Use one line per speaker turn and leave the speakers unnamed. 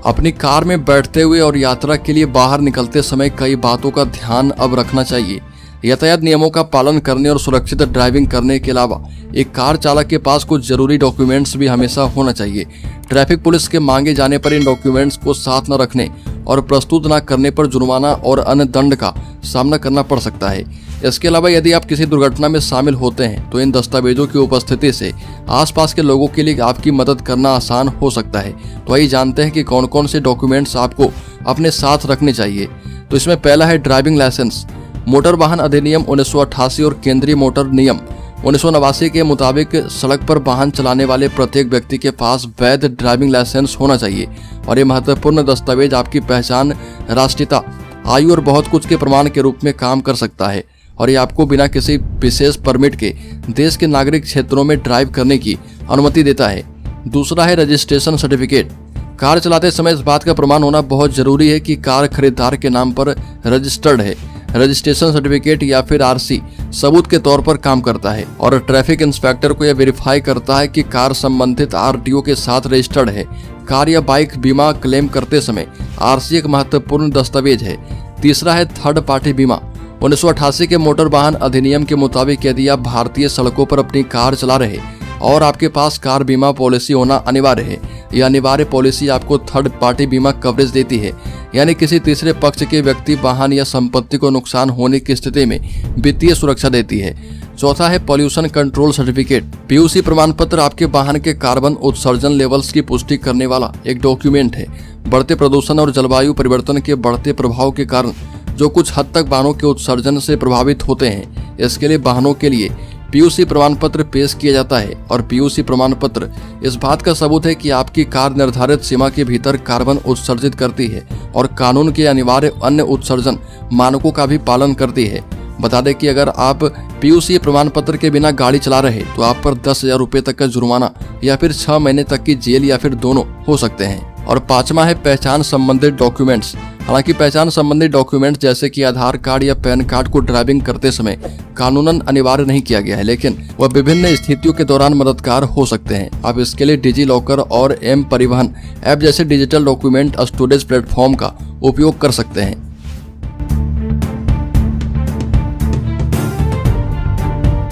अपनी कार में बैठते हुए और यात्रा के लिए बाहर निकलते समय कई बातों का ध्यान अब रखना चाहिए। यातायात नियमों का पालन करने और सुरक्षित ड्राइविंग करने के अलावा एक कार चालक के पास कुछ जरूरी डॉक्यूमेंट्स भी हमेशा होना चाहिए। ट्रैफिक पुलिस के मांगे जाने पर इन डॉक्यूमेंट्स को साथ न रखने और प्रस्तुत न करने पर जुर्माना और अन्य दंड का सामना करना पड़ सकता है। इसके अलावा यदि आप किसी दुर्घटना में शामिल होते हैं तो इन दस्तावेजों की उपस्थिति से आसपास के लोगों के लिए आपकी मदद करना आसान हो सकता है। तो आइए जानते हैं कि कौन कौन से डॉक्यूमेंट्स आपको अपने साथ रखने चाहिए। तो इसमें पहला है ड्राइविंग लाइसेंस। मोटर वाहन अधिनियम 1988 और केंद्रीय मोटर नियम 1989 के मुताबिक सड़क पर वाहन चलाने वाले प्रत्येक व्यक्ति के पास वैध ड्राइविंग लाइसेंस होना चाहिए और ये महत्वपूर्ण दस्तावेज आपकी पहचान, राष्ट्रीयता, आयु और बहुत कुछ के प्रमाण के रूप में काम कर सकता है और ये आपको बिना किसी विशेष परमिट के देश के नागरिक क्षेत्रों में ड्राइव करने की अनुमति देता है। दूसरा है रजिस्ट्रेशन सर्टिफिकेट। कार चलाते समय इस बात का प्रमाण होना बहुत जरूरी है कि कार खरीदार के नाम पर रजिस्टर्ड है। रजिस्ट्रेशन सर्टिफिकेट या फिर आरसी सबूत के तौर पर काम करता है और ट्रैफिक इंस्पेक्टर को यह वेरीफाई करता है कि कार संबंधित आरटीओ के साथ रजिस्टर्ड है। कार या बाइक बीमा क्लेम करते समय आरसी एक महत्वपूर्ण दस्तावेज है। तीसरा है थर्ड पार्टी बीमा। 1988 के मोटर वाहन अधिनियम के मुताबिक यदि आप भारतीय सड़कों पर अपनी कार चला रहे और आपके पास कार बीमा पॉलिसी होना अनिवार्य है, यह अनिवार्य पॉलिसी आपको थर्ड पार्टी बीमा कवरेज देती है, यानी किसी तीसरे पक्ष के व्यक्ति, वाहन या संपत्ति को नुकसान होने की स्थिति में वित्तीय सुरक्षा देती है। चौथा है पॉल्यूशन कंट्रोल सर्टिफिकेट। पीयूसी प्रमाण पत्र आपके वाहन के कार्बन उत्सर्जन लेवल्स की पुष्टि करने वाला एक डॉक्यूमेंट है। बढ़ते प्रदूषण और जलवायु परिवर्तन के बढ़ते प्रभाव के कारण जो कुछ हद तक वाहनों के उत्सर्जन से प्रभावित होते हैं, इसके लिए वाहनों के लिए पीयूसी प्रमाण पत्र पेश किया जाता है और पीयूसी प्रमाण पत्र इस बात का सबूत है कि आपकी कार निर्धारित सीमा के भीतर कार्बन उत्सर्जित करती है और कानून के अनिवार्य अन्य उत्सर्जन मानकों का भी पालन करती है। बता दें कि अगर आप पीयूसी प्रमाण पत्र के बिना गाड़ी चला रहे तो आप पर 10,000 रुपये तक का जुर्माना या फिर 6 महीने तक की जेल या फिर दोनों हो सकते हैं। और पांचवा है पहचान संबंधित डॉक्यूमेंट्स। हालांकि पहचान संबंधी डॉक्यूमेंट्स जैसे कि आधार कार्ड या पैन कार्ड को ड्राइविंग करते समय कानूनन अनिवार्य नहीं किया गया है, लेकिन वह विभिन्न स्थितियों के दौरान मददगार हो सकते हैं। आप इसके लिए डिजी लॉकर और एम परिवहन ऐप जैसे डिजिटल डॉक्यूमेंट स्टोरेज प्लेटफॉर्म का उपयोग कर सकते हैं।